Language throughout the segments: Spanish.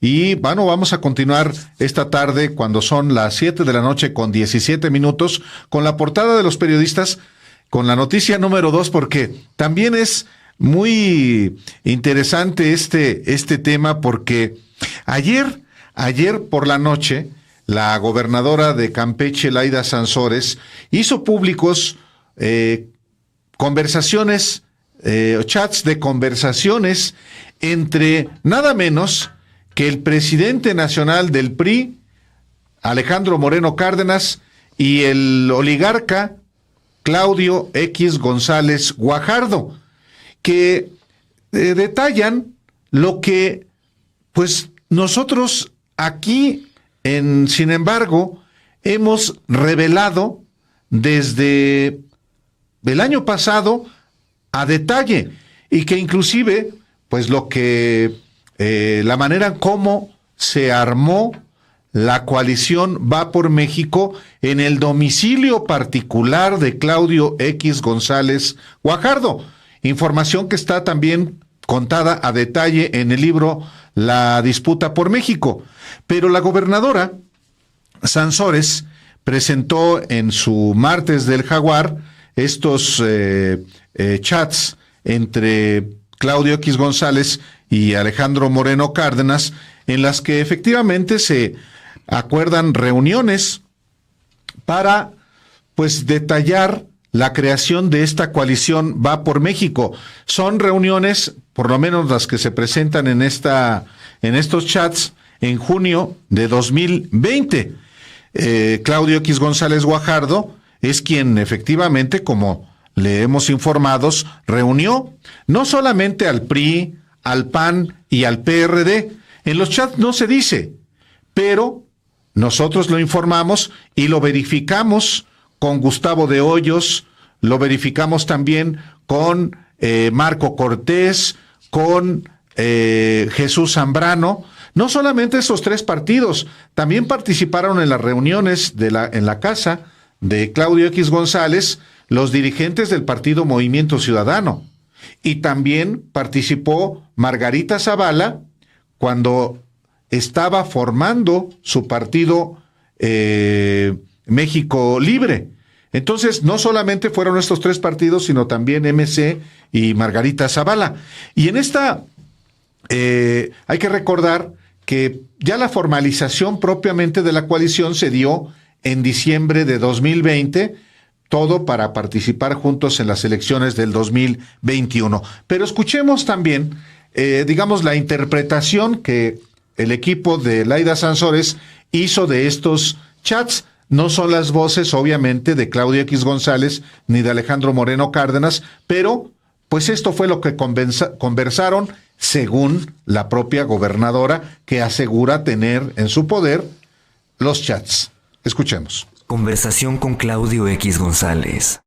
Y bueno, vamos a continuar esta tarde cuando son las 7 de la noche con 17 minutos con la portada de los periodistas, con la noticia número 2, porque también es muy interesante este tema, porque ayer por la noche la gobernadora de Campeche, Laida Sansores, hizo públicos conversaciones, chats de conversaciones entre nada menos que el presidente nacional del PRI, Alejandro Moreno Cárdenas, y el oligarca Claudio X González Guajardo, que detallan lo que pues nosotros aquí sin embargo hemos revelado desde el año pasado a detalle, y que inclusive pues lo que la manera en cómo se armó la coalición Va por México en el domicilio particular de Claudio X González Guajardo. Información que está también contada a detalle en el libro La Disputa por México. Pero la gobernadora Sansores presentó en su Martes del Jaguar estos chats entre Claudio X González y Alejandro Moreno Cárdenas, en las que efectivamente se acuerdan reuniones para pues detallar la creación de esta coalición Va por México. Son reuniones, por lo menos las que se presentan en estos chats, en junio de 2020. Claudio X González Guajardo es quien efectivamente, como le hemos informado, reunió no solamente al PRI, al PAN y al PRD. En los chats no se dice, pero nosotros lo informamos y lo verificamos con Gustavo de Hoyos, lo verificamos también con Marco Cortés, con Jesús Zambrano. No solamente esos tres partidos, también participaron en las reuniones en la casa de Claudio X González los dirigentes del partido Movimiento Ciudadano. Y también participó Margarita Zavala cuando estaba formando su partido México Libre. Entonces, no solamente fueron estos tres partidos, sino también MC y Margarita Zavala. Y en esta, hay que recordar que ya la formalización propiamente de la coalición se dio en diciembre de 2020, todo para participar juntos en las elecciones del 2021. Pero escuchemos también, digamos, la interpretación que el equipo de Laida Sansores hizo de estos chats. No son las voces, obviamente, de Claudio X González ni de Alejandro Moreno Cárdenas, pero pues esto fue lo que conversaron según la propia gobernadora, que asegura tener en su poder los chats. Escuchemos. Conversación con Claudio X González.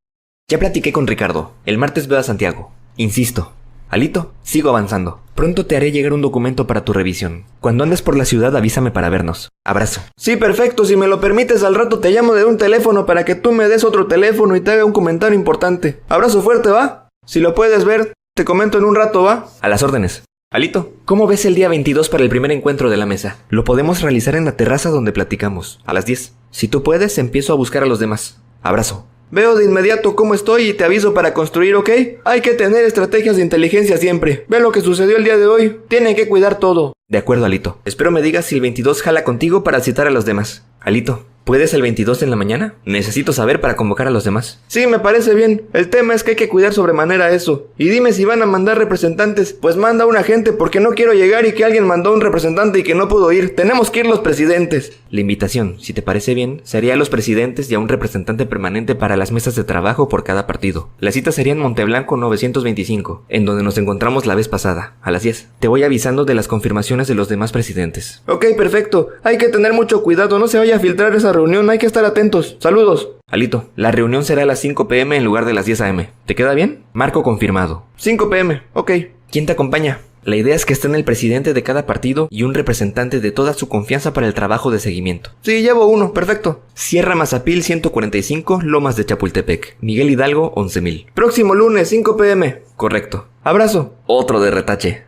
Ya platiqué con Ricardo. El martes veo a Santiago. Insisto. Alito, sigo avanzando. Pronto te haré llegar un documento para tu revisión. Cuando andes por la ciudad avísame para vernos. Abrazo. Sí, perfecto. Si me lo permites, al rato te llamo de un teléfono para que tú me des otro teléfono y te haga un comentario importante. Abrazo fuerte, ¿va? Si lo puedes ver, te comento en un rato, ¿va? A las órdenes. Alito, ¿cómo ves el día 22 para el primer encuentro de la mesa? Lo podemos realizar en la terraza donde platicamos, a las 10. Si tú puedes, empiezo a buscar a los demás. Abrazo. Veo de inmediato cómo estoy y te aviso para construir, ¿ok? Hay que tener estrategias de inteligencia siempre. Ve lo que sucedió el día de hoy. Tienen que cuidar todo. De acuerdo, Alito. Espero me digas si el 22 jala contigo para citar a los demás. Alito, ¿puedes el 22 en la mañana? Necesito saber para convocar a los demás. Sí, me parece bien. El tema es que hay que cuidar sobremanera eso. Y dime si van a mandar representantes. Pues manda un agente porque no quiero llegar y que alguien mandó un representante y que no pudo ir. Tenemos que ir los presidentes. La invitación, si te parece bien, sería a los presidentes y a un representante permanente para las mesas de trabajo por cada partido. La cita sería en Monteblanco 925, en donde nos encontramos la vez pasada, a las 10. Te voy avisando de las confirmaciones de los demás presidentes. Ok, perfecto. Hay que tener mucho cuidado, no se vaya a filtrar esa reunión, hay que estar atentos. Saludos. Alito, la reunión será a las 5 p.m. en lugar de las 10 a.m. ¿Te queda bien? Marco confirmado. 5 p.m., ok. ¿Quién te acompaña? La idea es que estén el presidente de cada partido y un representante de toda su confianza para el trabajo de seguimiento. Sí, llevo uno, perfecto. Sierra Mazapil 145, Lomas de Chapultepec. Miguel Hidalgo 11,000. Próximo lunes, 5 p.m. Correcto. Abrazo. Otro de retache.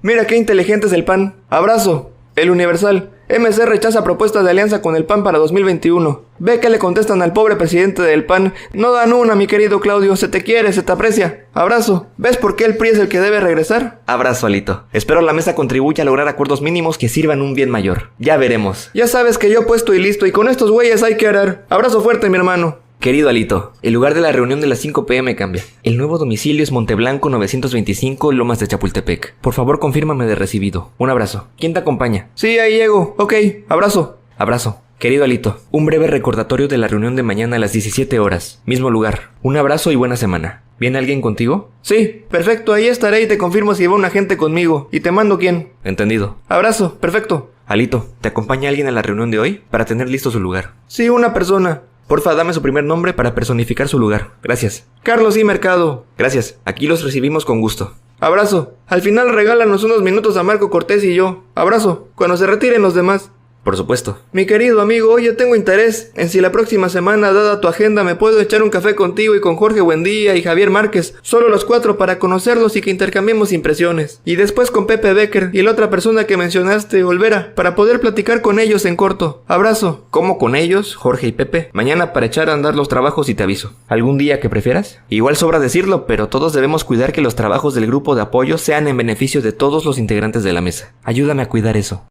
Mira qué inteligente es el PAN. Abrazo. El Universal. MC rechaza propuesta de alianza con el PAN para 2021. Ve que le contestan al pobre presidente del PAN. No dan una, mi querido Claudio. Se te quiere, se te aprecia. Abrazo. ¿Ves por qué el PRI es el que debe regresar? Abrazo, Alito. Espero la mesa contribuya a lograr acuerdos mínimos que sirvan un bien mayor. Ya veremos. Ya sabes que yo puesto y listo, y con estos güeyes hay que arar. Abrazo fuerte, mi hermano. Querido Alito, el lugar de la reunión de las 5 p.m. cambia. El nuevo domicilio es Monteblanco 925, Lomas de Chapultepec. Por favor, confírmame de recibido. Un abrazo. ¿Quién te acompaña? Sí, ahí llego. Ok, abrazo. Abrazo. Querido Alito, un breve recordatorio de la reunión de mañana a las 17 horas. Mismo lugar. Un abrazo y buena semana. ¿Viene alguien contigo? Sí, perfecto. Ahí estaré y te confirmo si va un agente conmigo. Y te mando quién. Entendido. Abrazo, perfecto. Alito, ¿te acompaña alguien a la reunión de hoy para tener listo su lugar? Sí, una persona. Porfa, dame su primer nombre para personificar su lugar. Gracias. Carlos I. Mercado. Gracias. Aquí los recibimos con gusto. Abrazo. Al final regálanos unos minutos a Marco Cortés y yo. Abrazo. Cuando se retiren los demás. Por supuesto. Mi querido amigo, oye, tengo interés en si la próxima semana, dada tu agenda, me puedo echar un café contigo y con Jorge Buendía y Javier Márquez, solo los 4 para conocerlos y que intercambiemos impresiones. Y después con Pepe Becker y la otra persona que mencionaste, Olvera, para poder platicar con ellos en corto. Abrazo. ¿Cómo con ellos, Jorge y Pepe? Mañana para echar a andar los trabajos y te aviso. ¿Algún día que prefieras? Igual sobra decirlo, pero todos debemos cuidar que los trabajos del grupo de apoyo sean en beneficio de todos los integrantes de la mesa. Ayúdame a cuidar eso.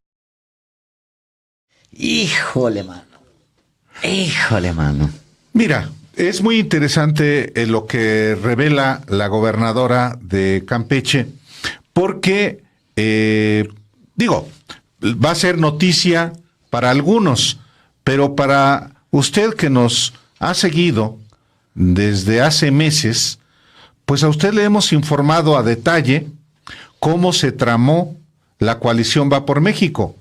Híjole, mano. Mira, es muy interesante lo que revela la gobernadora de Campeche, porque, va a ser noticia para algunos, pero para usted que nos ha seguido desde hace meses, pues a usted le hemos informado a detalle cómo se tramó la coalición Va por México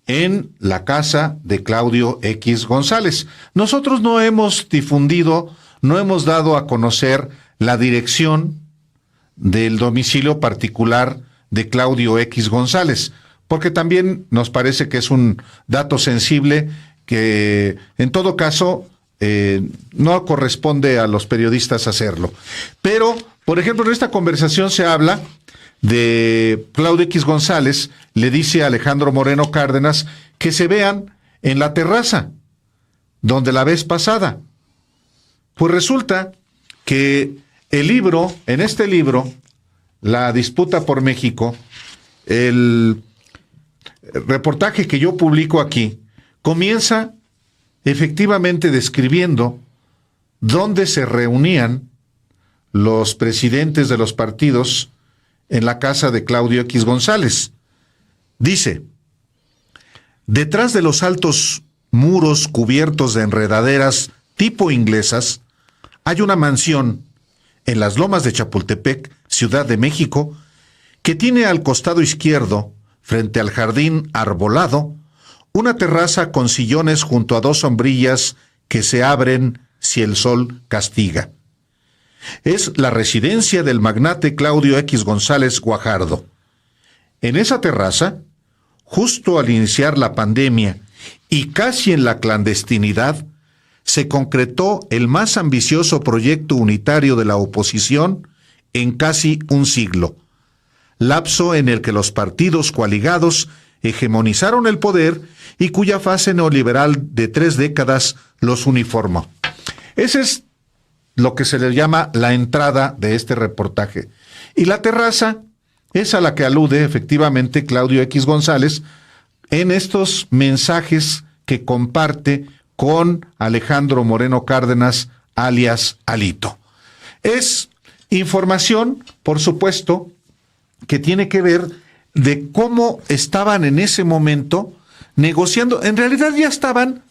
en la casa de Claudio X González. Nosotros no hemos difundido, no hemos dado a conocer la dirección del domicilio particular de Claudio X González, porque también nos parece que es un dato sensible que, en todo caso, no corresponde a los periodistas hacerlo. Pero, por ejemplo, en esta conversación se habla de Claudio X González, le dice a Alejandro Moreno Cárdenas que se vean en la terraza, donde la vez pasada. Pues resulta que en este libro, La disputa por México, el reportaje que yo publico aquí, comienza efectivamente describiendo dónde se reunían los presidentes de los partidos en la casa de Claudio X González. Dice: detrás de los altos muros cubiertos de enredaderas tipo inglesas, hay una mansión en las Lomas de Chapultepec, Ciudad de México, que tiene al costado izquierdo, frente al jardín arbolado, una terraza con sillones junto a 2 sombrillas que se abren si el sol castiga. Es la residencia del magnate Claudio X González Guajardo. En esa terraza, justo al iniciar la pandemia y casi en la clandestinidad, se concretó el más ambicioso proyecto unitario de la oposición en casi un siglo, lapso en el que los partidos coaligados hegemonizaron el poder y cuya fase neoliberal de 3 décadas los uniformó. Ese es lo que se le llama la entrada de este reportaje. Y la terraza es a la que alude efectivamente Claudio X González en estos mensajes que comparte con Alejandro Moreno Cárdenas, alias Alito. Es información, por supuesto, que tiene que ver de cómo estaban en ese momento negociando. En realidad ya estaban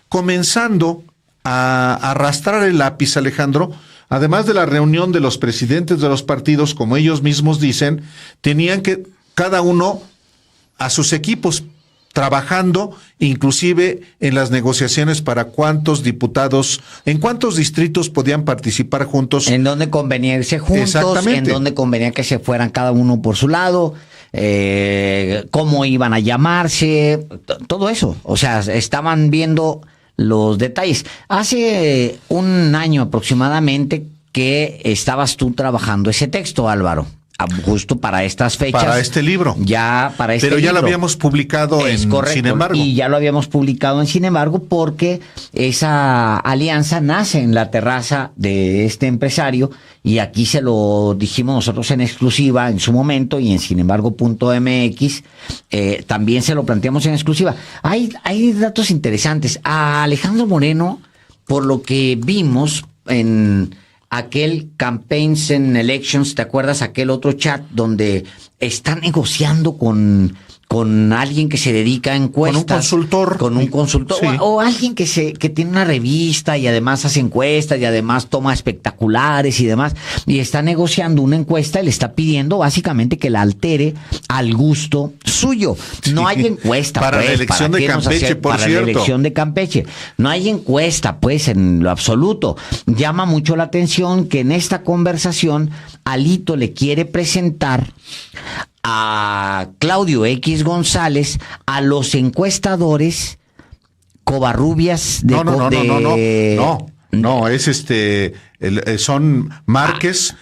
comenzando a arrastrar el lápiz, Alejandro. Además de la reunión de los presidentes de los partidos, como ellos mismos dicen, tenían que cada uno a sus equipos, trabajando inclusive en las negociaciones para cuántos diputados, en cuántos distritos podían participar juntos. En dónde convenía irse juntos, en dónde convenía que se fueran cada uno por su lado, cómo iban a llamarse, todo eso. O sea, estaban viendo los detalles. Hace un año aproximadamente que estabas tú trabajando ese texto, Álvaro. justo para estas fechas. Para este libro. Pero ya lo habíamos publicado Sin embargo. Y ya lo habíamos publicado en Sin embargo, porque esa alianza nace en la terraza de este empresario, y aquí se lo dijimos nosotros en exclusiva en su momento, y en sinembargo.mx también se lo planteamos en exclusiva. Hay datos interesantes. A Alejandro Moreno, por lo que vimos en aquel Campaigns and Elections, ¿te acuerdas? Aquel otro chat donde está negociando con alguien que se dedica a encuestas. Con un consultor. Sí. O alguien que tiene una revista y además hace encuestas y además toma espectaculares y demás. Y está negociando una encuesta y le está pidiendo básicamente que la altere al gusto suyo. No hay encuesta, para la elección de Campeche, por cierto. Para la elección de Campeche. No hay encuesta, pues, en lo absoluto. Llama mucho la atención que en esta conversación Alito le quiere presentar a Claudio X González a los encuestadores Covarrubias de... No, es son Márquez,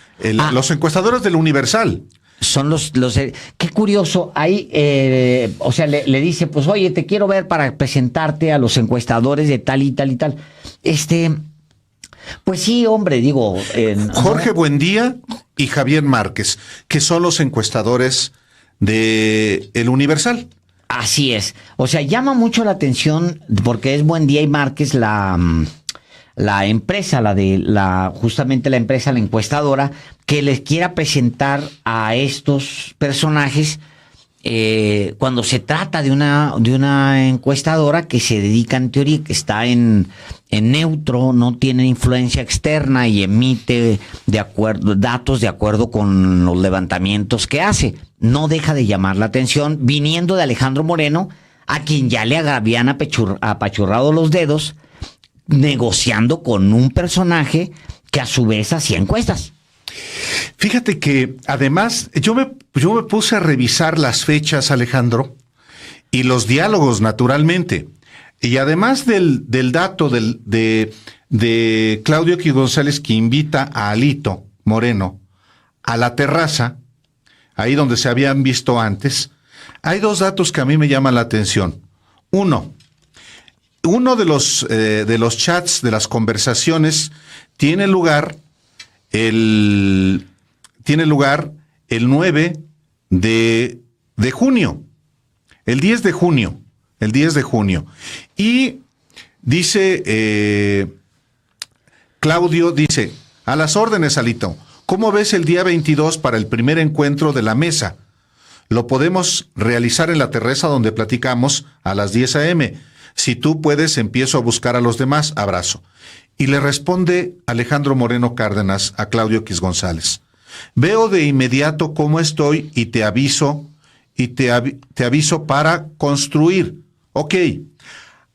los encuestadores del Universal. Son los qué curioso, ahí, o sea, le dice, pues, oye, te quiero ver para presentarte a los encuestadores de tal y tal y tal. Pues sí, hombre, digo... Jorge Buendía y Javier Márquez, que son los encuestadores de El Universal. Así es. O sea, llama mucho la atención porque es Buendía y Márquez la empresa, justamente la empresa, la encuestadora, que les quiera presentar a estos personajes cuando se trata de una encuestadora que se dedica, en teoría, que está en neutro, no tiene influencia externa y emite datos de acuerdo con los levantamientos que hace. No deja de llamar la atención viniendo de Alejandro Moreno, a quien ya le habían apachurrado los dedos, negociando con un personaje que a su vez hacía encuestas. Fíjate que además yo me puse a revisar las fechas, Alejandro, y los diálogos, naturalmente. Y además del dato de Claudio X González, que invita a Alito Moreno a la terraza, ahí donde se habían visto antes, hay dos datos que a mí me llaman la atención. Uno de los chats, de las conversaciones, tiene lugar el 9 de junio, el 10 de junio. Y dice, Claudio dice, a las órdenes, Alito, ¿cómo ves el día 22 para el primer encuentro de la mesa? Lo podemos realizar en la terraza donde platicamos a las 10 a.m. Si tú puedes, empiezo a buscar a los demás. Abrazo. Y le responde Alejandro Moreno Cárdenas a Claudio X González. Veo de inmediato cómo estoy y te aviso para construir. Ok,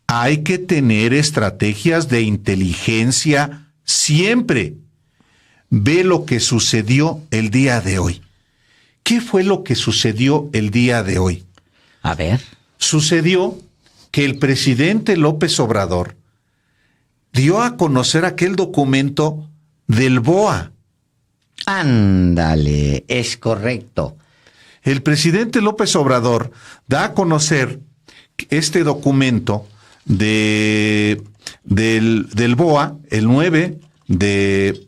hay que tener estrategias de inteligencia siempre. Ve lo que sucedió el día de hoy. ¿Qué fue lo que sucedió el día de hoy? A ver. Sucedió que el presidente López Obrador dio a conocer aquel documento del BOA. Ándale, es correcto. El presidente López Obrador da a conocer este documento del BOA el 9 de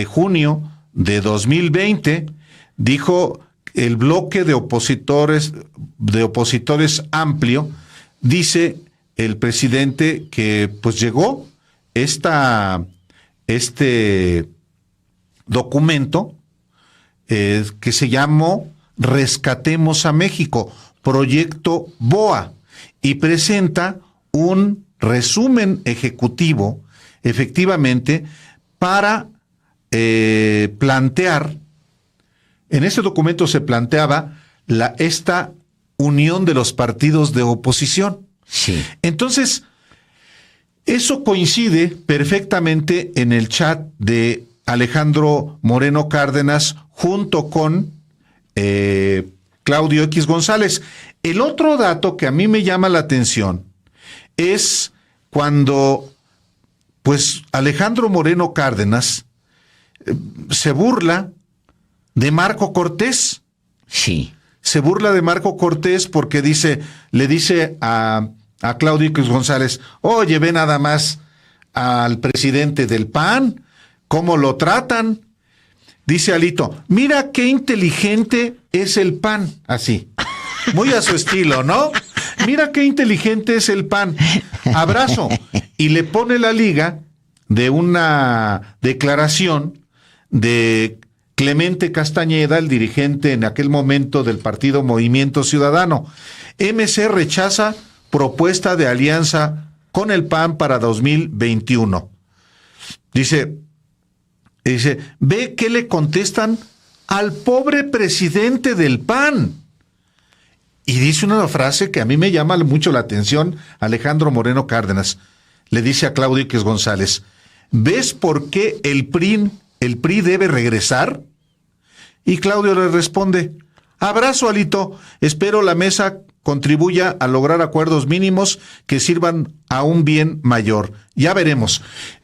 junio de 2020, dijo el bloque de opositores amplio, dice el presidente que pues llegó este documento que se llamó Rescatemos a México, Proyecto BOA, y presenta un resumen ejecutivo, efectivamente, para plantear, en ese documento se planteaba esta unión de los partidos de oposición. Sí. Entonces, eso coincide perfectamente en el chat de Alejandro Moreno Cárdenas junto con Claudio X González. El otro dato que a mí me llama la atención es cuando, pues, Alejandro Moreno Cárdenas se burla de Marco Cortés. Sí. Se burla de Marco Cortés porque le dice a Claudio X González, oye, ve nada más al presidente del PAN, cómo lo tratan. Dice Alito, mira qué inteligente es el PAN, así, muy a su estilo, ¿no? Mira qué inteligente es el PAN, abrazo. Y le pone la liga de una declaración de Clemente Castañeda, el dirigente en aquel momento del partido Movimiento Ciudadano. MC rechaza propuesta de alianza con el PAN para 2021. Dice, ve qué le contestan al pobre presidente del PAN. Y dice una frase que a mí me llama mucho la atención, Alejandro Moreno Cárdenas. Le dice a Claudio X González, ¿ves por qué el PRI debe regresar? Y Claudio le responde, abrazo, Alito, espero la mesa contribuya a lograr acuerdos mínimos que sirvan a un bien mayor. Ya veremos.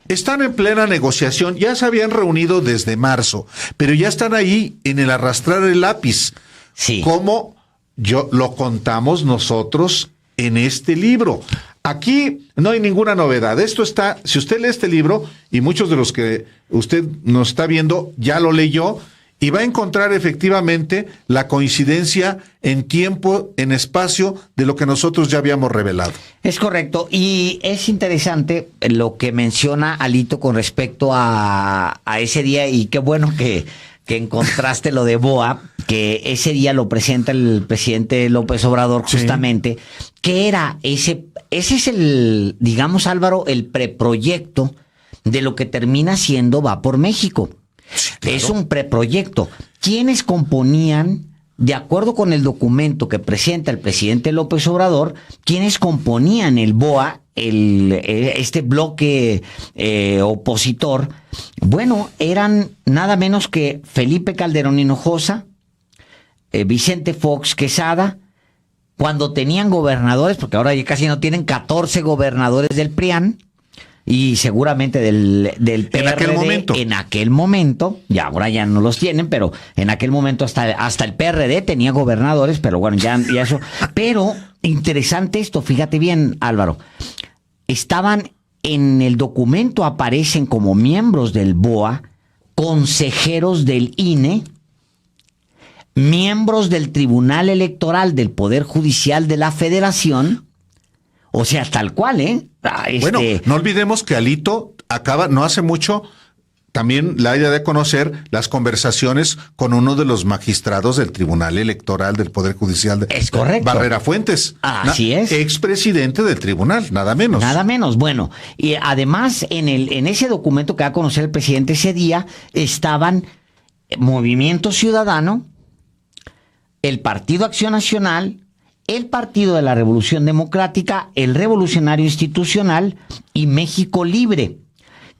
Están en plena negociación, ya se habían reunido desde marzo, pero ya están ahí en el arrastrar el lápiz. Sí. Como lo contamos nosotros en este libro. Aquí no hay ninguna novedad. Esto está, si usted lee este libro, y muchos de los que usted nos está viendo ya lo leyó, y va a encontrar efectivamente la coincidencia en tiempo, en espacio, de lo que nosotros ya habíamos revelado. Es correcto, y es interesante lo que menciona Alito con respecto a ese día, y qué bueno que encontraste lo de BOA, que ese día lo presenta el presidente López Obrador justamente, sí. Que era ese es el, digamos, Álvaro, el preproyecto de lo que termina siendo Va por México. Sí, claro. Es un preproyecto. ¿Quiénes componían, de acuerdo con el documento que presenta el presidente López Obrador, quiénes componían el BOA, este bloque opositor? Bueno, eran nada menos que Felipe Calderón Hinojosa, Vicente Fox Quesada, cuando tenían gobernadores, porque ahora ya casi no tienen, 14 gobernadores del PRIAN, y seguramente del PRD en aquel momento, ya ahora ya no los tienen, pero en aquel momento hasta el PRD tenía gobernadores, pero bueno, ya eso. Pero interesante esto, fíjate bien, Álvaro. Estaban en el documento, aparecen como miembros del BOA, consejeros del INE, miembros del Tribunal Electoral del Poder Judicial de la Federación. O sea, tal cual, ¿eh? Bueno, no olvidemos que Alito acaba, no hace mucho, también la idea de conocer las conversaciones con uno de los magistrados del Tribunal Electoral del Poder Judicial. Es correcto. Barrera Fuentes. Así es. Expresidente del tribunal, nada menos. Nada menos. Bueno, y además en ese documento que va a conocer el presidente ese día, estaban Movimiento Ciudadano, el Partido Acción Nacional, el Partido de la Revolución Democrática, el Revolucionario Institucional y México Libre,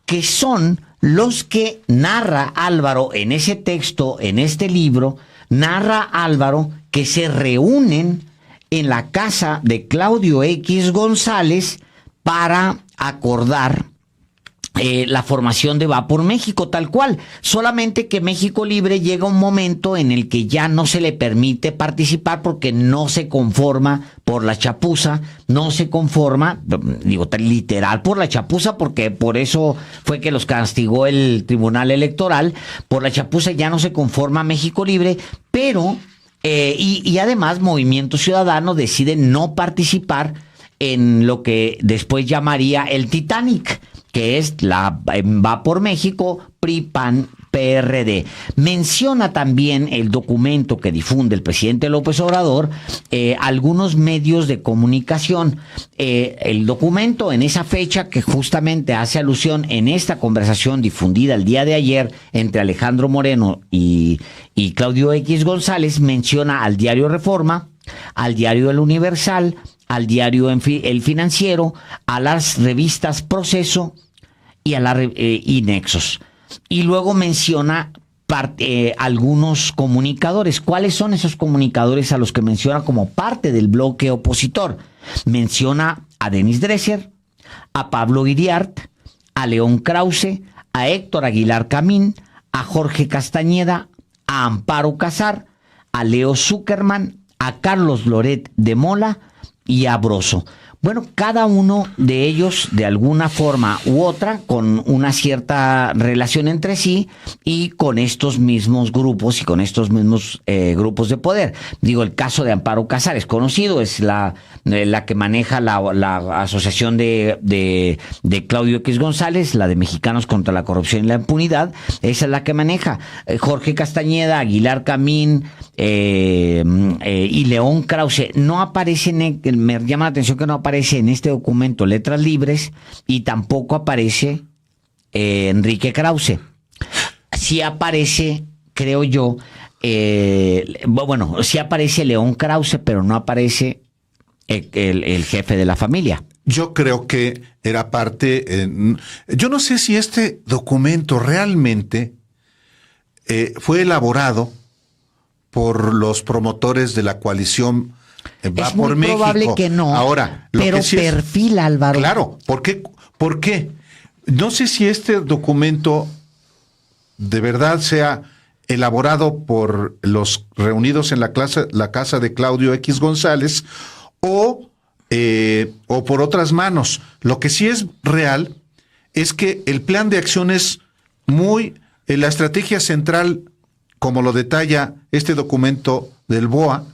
que son los que narra Álvaro en ese texto, en este libro, narra Álvaro que se reúnen en la casa de Claudio X González para acordar la formación de Va por México, tal cual. Solamente que México Libre llega un momento en el que ya no se le permite participar porque no se conforma por la chapuza, no se conforma, digo literal por la chapuza, porque por eso fue que los castigó el Tribunal Electoral. Por la chapuza ya no se conforma México Libre, pero y además Movimiento Ciudadano decide no participar en lo que después llamaría el Titanic, que es la Va por México, PRI, PAN, PRD. Menciona también el documento que difunde el presidente López Obrador, algunos medios de comunicación. El documento en esa fecha, que justamente hace alusión en esta conversación difundida el día de ayer entre Alejandro Moreno y Claudio X González, menciona al diario Reforma, al diario El Universal, al diario El Financiero, a las revistas Proceso y Nexos. Y luego menciona algunos comunicadores. ¿Cuáles son esos comunicadores a los que menciona como parte del bloque opositor? Menciona a Denis Dresser, a Pablo Iriart, a León Krause, a Héctor Aguilar Camín, a Jorge Castañeda, a Amparo Casar, a Leo Zuckerman, a Carlos Loret de Mola y a Broso. Bueno, cada uno de ellos, de alguna forma u otra, con una cierta relación entre sí y con estos mismos grupos y con estos mismos grupos de poder. Digo, el caso de Amparo Casar es conocido, es la que maneja la asociación de Claudio X González, la de Mexicanos contra la Corrupción y la Impunidad. Esa es la que maneja Jorge Castañeda, Aguilar Camín y León Krause. No aparece, me llama la atención que no aparece en este documento Letras Libres y tampoco aparece Enrique Krause. Sí aparece, creo yo, sí aparece León Krause, pero no aparece el jefe de la familia. Yo creo que era parte... yo no sé si este documento realmente fue elaborado por los promotores de la coalición Va es por muy probable México. Que no. Ahora, pero sí perfil, Álvaro. Claro, ¿por qué? No sé si este documento de verdad sea elaborado por los reunidos en la casa de Claudio X González o por otras manos. Lo que sí es real es que el plan de acción es la estrategia central, como lo detalla este documento del BOA,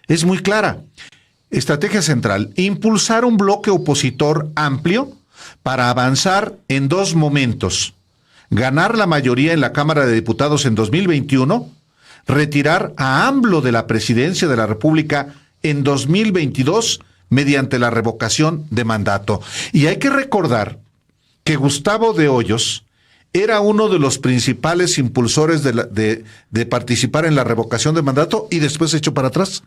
es muy clara. Estrategia central: impulsar un bloque opositor amplio para avanzar en dos momentos: ganar la mayoría en la Cámara de Diputados en 2021, retirar a AMLO de la presidencia de la República en 2022 mediante la revocación de mandato. Y hay que recordar que Gustavo de Hoyos era uno de los principales impulsores de participar en la revocación de mandato y después se echó para atrás.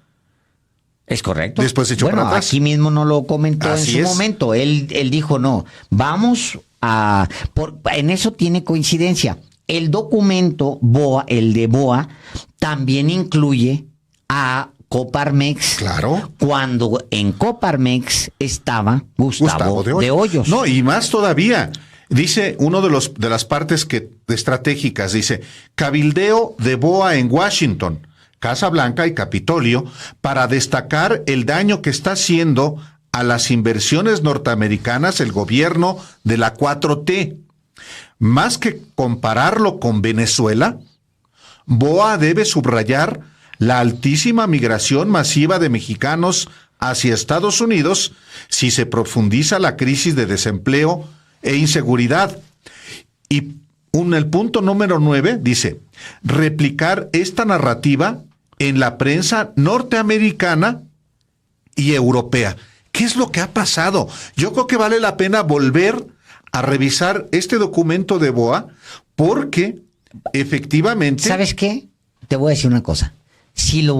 Es correcto. Después se echó para atrás. Aquí mismo no lo comentó en su momento. Él dijo, no, vamos a... en eso tiene coincidencia. El documento BOA, el de BOA, también incluye a Coparmex. Claro. Cuando en Coparmex estaba Gustavo de Hoyos. No, y más todavía. Dice uno de las partes estratégicas, dice, cabildeo de BOA en Washington, Casa Blanca y Capitolio, para destacar el daño que está haciendo a las inversiones norteamericanas el gobierno de la 4T. Más que compararlo con Venezuela, BOA debe subrayar la altísima migración masiva de mexicanos hacia Estados Unidos si se profundiza la crisis de desempleo e inseguridad. Y el punto número 9 dice, replicar esta narrativa en la prensa norteamericana y europea. ¿Qué es lo que ha pasado? Yo creo que vale la pena volver a revisar este documento de BOA porque efectivamente... ¿Sabes qué? Te voy a decir una cosa. Si lo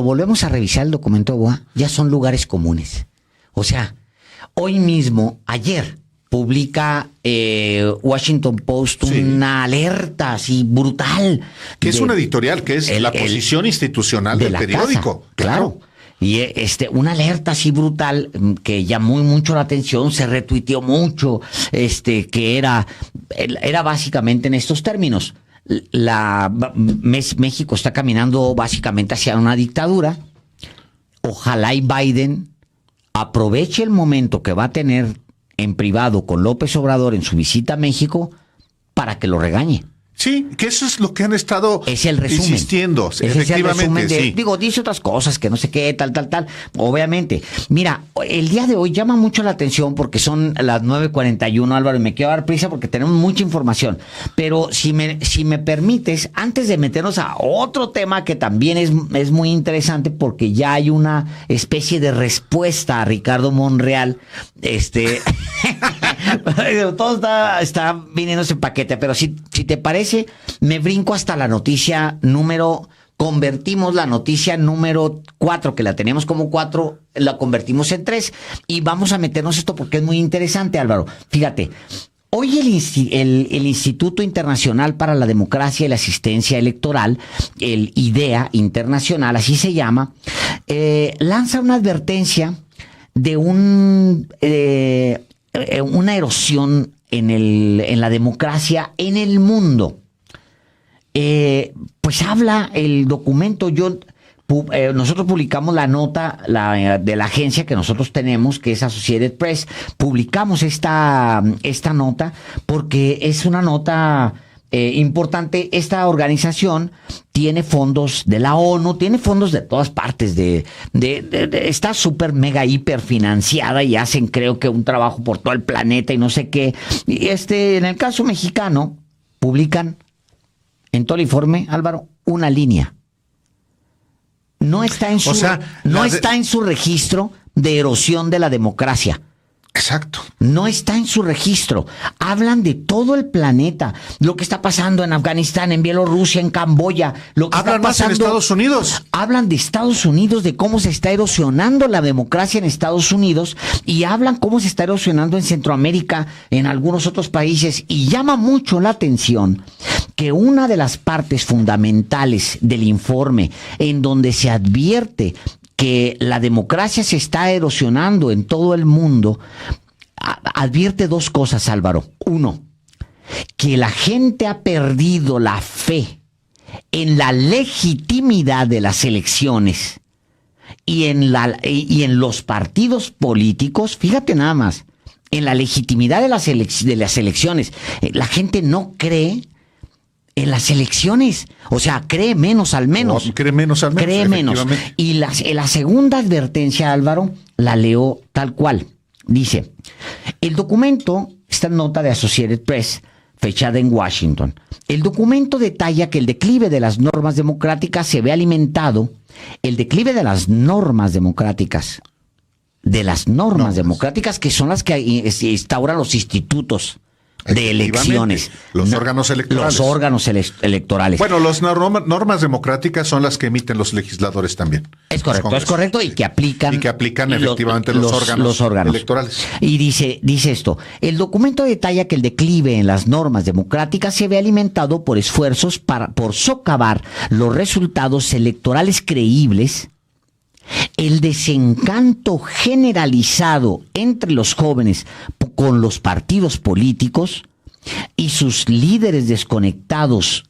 volvemos a revisar el documento de BOA, ya son lugares comunes. O sea, hoy mismo, ayer, publica Washington Post una alerta así brutal. Que es una editorial, que es la posición institucional del periódico. Casa, claro. Y una alerta así brutal que llamó mucho la atención, se retuiteó mucho, que era básicamente en estos términos. México está caminando básicamente hacia una dictadura. Ojalá y Biden aproveche el momento que va a tener en privado con López Obrador en su visita a México para que lo regañe. Sí, que eso es lo que han estado insistiendo. Efectivamente, Digo, dice otras cosas que no sé qué, tal. Obviamente. Mira, el día de hoy llama mucho la atención porque son las 9:41, Álvaro, y me quiero dar prisa porque tenemos mucha información. Pero si me permites, antes de meternos a otro tema que también es muy interesante porque ya hay una especie de respuesta a Ricardo Monreal. Todo está viniéndose en paquete, pero si te parece, me brinco hasta la noticia convertimos la noticia número 4, que la teníamos como 4, la convertimos en 3, y vamos a meternos esto porque es muy interesante, Álvaro. Fíjate, hoy el Instituto Internacional para la Democracia y la Asistencia Electoral, el IDEA Internacional, así se llama, lanza una advertencia de una erosión en la democracia en el mundo. pues habla el documento. Nosotros publicamos la nota de la agencia que nosotros tenemos, que es Associated Press. Publicamos esta nota porque es una nota importante. Esta organización tiene fondos de la ONU, tiene fondos de todas partes, está súper mega hiper financiada y hacen, creo que, un trabajo por todo el planeta y no sé qué. Y en el caso mexicano, publican en todo el informe, Álvaro, una línea. No está en su registro de erosión de la democracia. Exacto. No está en su registro. Hablan de todo el planeta, lo que está pasando en Afganistán, en Bielorrusia, en Camboya, lo que hablan está pasando más en Estados Unidos. Hablan de Estados Unidos, de cómo se está erosionando la democracia en Estados Unidos, y hablan cómo se está erosionando en Centroamérica, en algunos otros países, y llama mucho la atención que una de las partes fundamentales del informe, en donde se advierte que la democracia se está erosionando en todo el mundo, advierte dos cosas, Álvaro. Uno, que la gente ha perdido la fe en la legitimidad de las elecciones y en los partidos políticos. Fíjate nada más, en la legitimidad de las elecciones. La gente no cree en las elecciones, o sea, cree menos al menos. Cree menos al menos. Cree menos. Y la segunda advertencia, Álvaro, la leo tal cual. Dice, el documento, esta nota de Associated Press, fechada en Washington, el documento detalla que el declive de las normas democráticas se ve alimentado, democráticas que son las que instauran los institutos de elecciones. Los órganos electorales. Bueno, las normas democráticas son las que emiten los legisladores también. Es correcto. Y que aplican. Efectivamente los órganos electorales. Y dice esto: el documento detalla que el declive en las normas democráticas se ve alimentado por esfuerzos por socavar los resultados electorales creíbles, el desencanto generalizado entre los jóvenes con los partidos políticos y sus líderes desconectados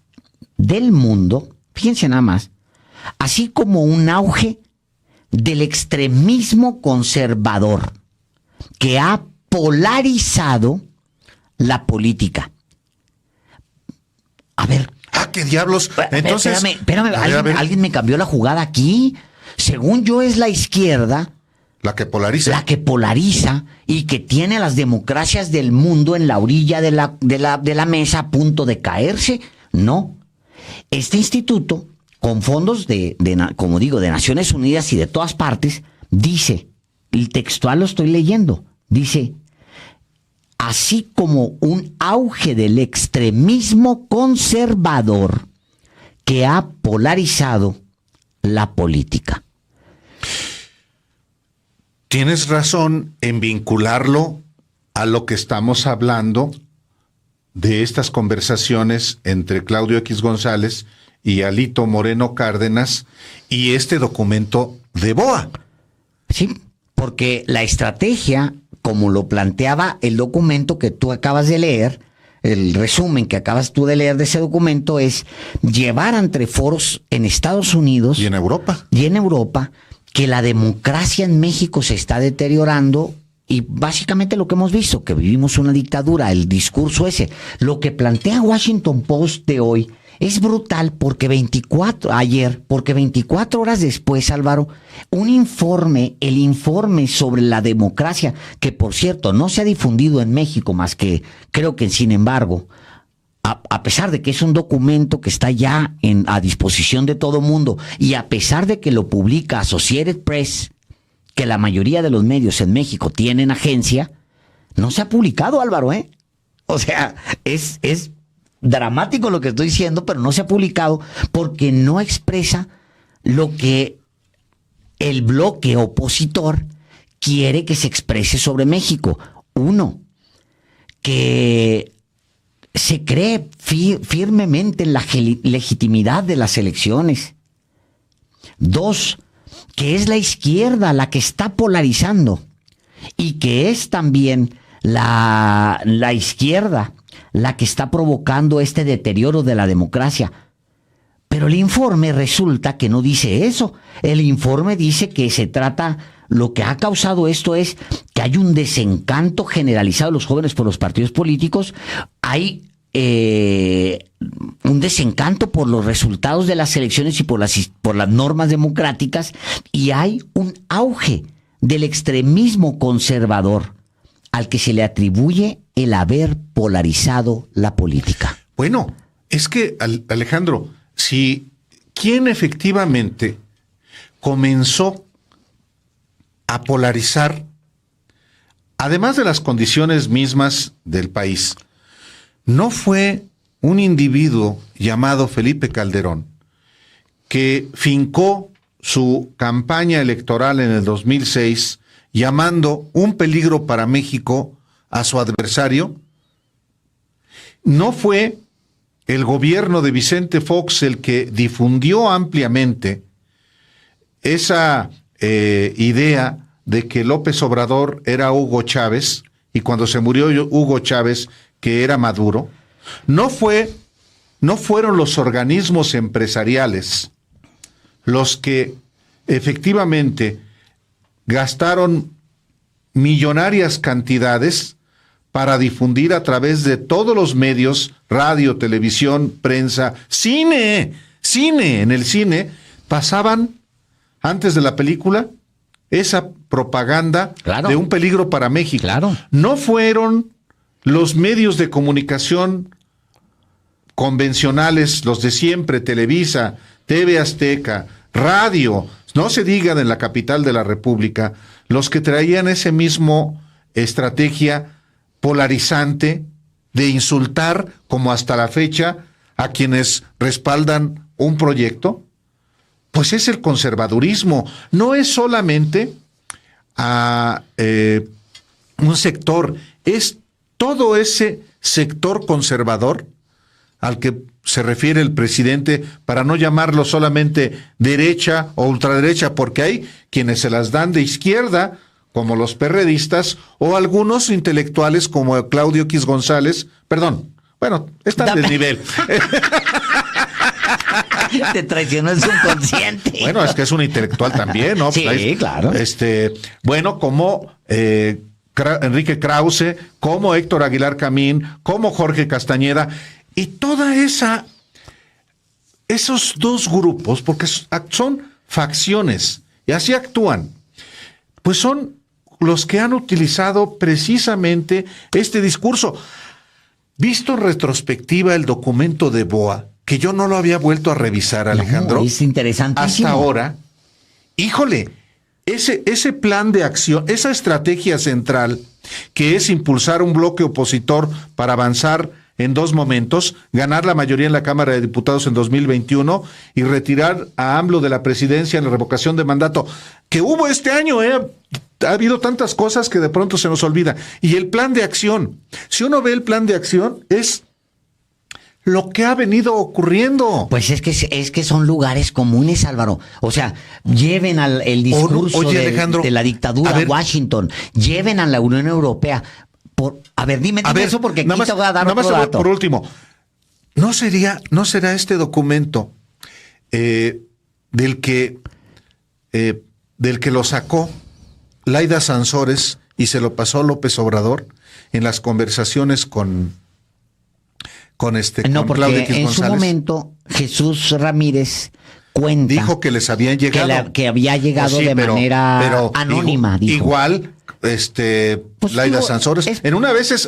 del mundo, fíjense nada más, así como un auge del extremismo conservador que ha polarizado la política. A ver. ¿Qué diablos? Entonces, espérame, alguien me cambió la jugada aquí. Según yo, es la izquierda la que polariza y que tiene a las democracias del mundo en la orilla de la mesa a punto de caerse. No. Este instituto, con fondos como digo, de Naciones Unidas y de todas partes, dice, el textual lo estoy leyendo, dice, así como un auge del extremismo conservador que ha polarizado la política. Tienes razón en vincularlo a lo que estamos hablando de estas conversaciones entre Claudio X González y Alito Moreno Cárdenas y este documento de BOA. Sí, porque la estrategia, como lo planteaba el documento que tú acabas de leer, el resumen que acabas tú de leer de ese documento, es llevar ante foros en Estados Unidos y en Europa que la democracia en México se está deteriorando, y básicamente lo que hemos visto, que vivimos una dictadura, el discurso ese. Lo que plantea Washington Post de hoy es brutal porque 24 horas después, Álvaro, el informe sobre la democracia, que por cierto no se ha difundido en México más que, creo que sin embargo, a pesar de que es un documento que está ya a disposición de todo mundo, y a pesar de que lo publica Associated Press, que la mayoría de los medios en México tienen agencia, no se ha publicado, Álvaro, ¿eh? O sea, es dramático lo que estoy diciendo, pero no se ha publicado porque no expresa lo que el bloque opositor quiere que se exprese sobre México. Uno, que se cree firmemente en la legitimidad de las elecciones. Dos, que es la izquierda la que está polarizando y que es también la izquierda la que está provocando este deterioro de la democracia. Pero el informe resulta que no dice eso. El informe dice que se trata, lo que ha causado esto es que hay un desencanto generalizado de los jóvenes por los partidos políticos, hay un desencanto por los resultados de las elecciones y por las normas democráticas, y hay un auge del extremismo conservador al que se le atribuye el haber polarizado la política. Bueno, es que, Alejandro, si quien efectivamente comenzó a polarizar, además de las condiciones mismas del país, no fue un individuo llamado Felipe Calderón, que fincó su campaña electoral en el 2006 llamando un peligro para México a su adversario. No fue el gobierno de Vicente Fox el que difundió ampliamente esa idea de que López Obrador era Hugo Chávez, y cuando se murió Hugo Chávez, que era Maduro. No fueron los organismos empresariales los que efectivamente gastaron millonarias cantidades para difundir a través de todos los medios, radio, televisión, prensa, cine. En el cine pasaban, antes de la película, esa propaganda de un peligro para México. Claro. No fueron los medios de comunicación convencionales, los de siempre, Televisa, TV Azteca, radio, no se digan en la capital de la República, los que traían ese mismo estrategia polarizante de insultar, como hasta la fecha, a quienes respaldan un proyecto. Pues es el conservadurismo, no es solamente a un sector, es todo ese sector conservador al que se refiere el presidente, para no llamarlo solamente derecha o ultraderecha, porque hay quienes se las dan de izquierda, como los perredistas, o algunos intelectuales como Claudio X González, están del nivel. Te traicionó el subconsciente. Bueno, es que es un intelectual también, ¿no? Sí, claro. Como Enrique Krause, como Héctor Aguilar Camín, como Jorge Castañeda, y toda esos dos grupos, porque son facciones, y así actúan, pues son los que han utilizado precisamente este discurso. Visto en retrospectiva el documento de BOA, que yo no lo había vuelto a revisar, Alejandro. No, es interesantísimo. Hasta ahora, híjole, ese plan de acción, esa estrategia central, que es impulsar un bloque opositor para avanzar en dos momentos, ganar la mayoría en la Cámara de Diputados en 2021 y retirar a AMLO de la presidencia en la revocación de mandato, que hubo este año, ha habido tantas cosas que de pronto se nos olvida. Y el plan de acción, si uno ve el plan de acción, es lo que ha venido ocurriendo. Pues es que son lugares comunes, Álvaro. O sea, lleven el discurso Alejandro, de la dictadura a Washington, lleven a la Unión Europea. Dime eso, porque aquí te voy a dar otro dato. Por último, ¿no será este documento del que lo sacó Laida Sansores y se lo pasó López Obrador en las conversaciones con porque Claudio X González? En su momento Jesús Ramírez cuenta, dijo que les habían llegado, que había llegado de manera anónima. Igual, Laida Sansores. En una de esas,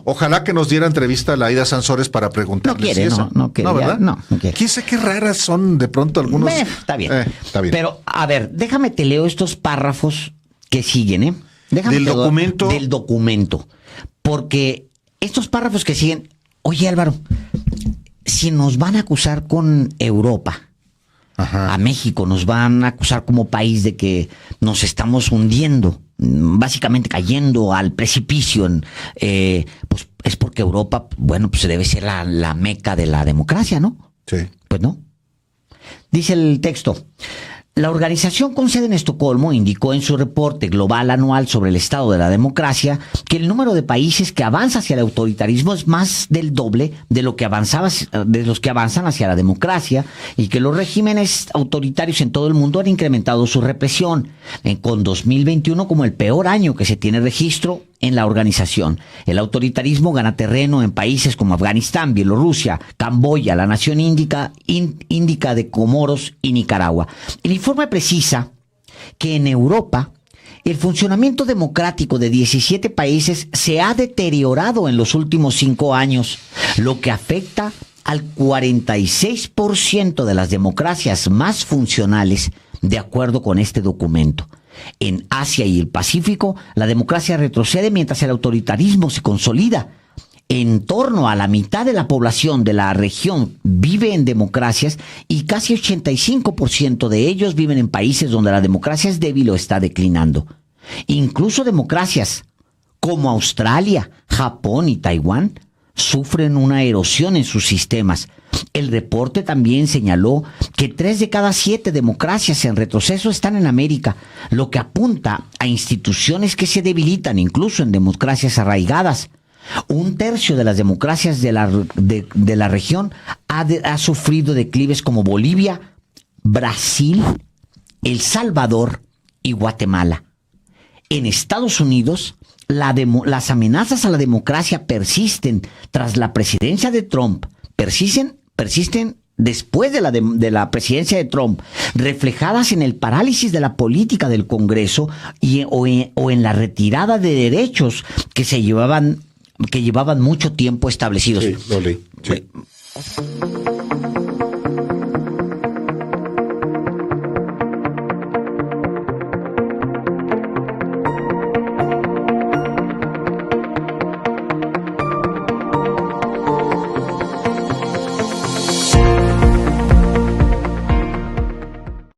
ojalá que nos diera entrevista a Laida Sansores para preguntarle. No quiere, no quería, ¿verdad? No quiere. ¿Quién sabe qué raras son de pronto algunos? Está bien. Pero, a ver, déjame te leo estos párrafos que siguen, Del documento. Porque estos párrafos que siguen, oye, Álvaro, si nos van a acusar con Europa, a México nos van a acusar como país de que nos estamos hundiendo, básicamente cayendo al precipicio, pues es porque Europa, pues debe ser la meca de la democracia, ¿no? Sí. Pues no. Dice el texto: La organización con sede en Estocolmo indicó en su reporte global anual sobre el estado de la democracia que el número de países que avanza hacia el autoritarismo es más del doble de los que avanzan hacia la democracia, y que los regímenes autoritarios en todo el mundo han incrementado su represión, con 2021 como el peor año que se tiene registro en la organización. El autoritarismo gana terreno en países como Afganistán, Bielorrusia, Camboya, la nación índica de Comoros y Nicaragua. El informe precisa que en Europa el funcionamiento democrático de 17 países se ha deteriorado en los últimos 5 años, lo que afecta al 46% de las democracias más funcionales, de acuerdo con este documento. En Asia y el Pacífico, la democracia retrocede mientras el autoritarismo se consolida. En torno a la mitad de la población de la región vive en democracias y casi 85% de ellos viven en países donde la democracia es débil o está declinando. Incluso democracias como Australia, Japón y Taiwán sufren una erosión en sus sistemas. El reporte también señaló que 3 de cada 7 democracias en retroceso están en América, lo que apunta a instituciones que se debilitan incluso en democracias arraigadas. 1/3 de las democracias de la región ha sufrido declives como Bolivia, Brasil, El Salvador y Guatemala. En Estados Unidos, las amenazas a la democracia persisten tras la presidencia de Trump, persisten después de la presidencia de Trump, reflejadas en el parálisis de la política del Congreso o en la retirada de derechos que llevaban mucho tiempo establecidos. Sí, lo leí. Sí.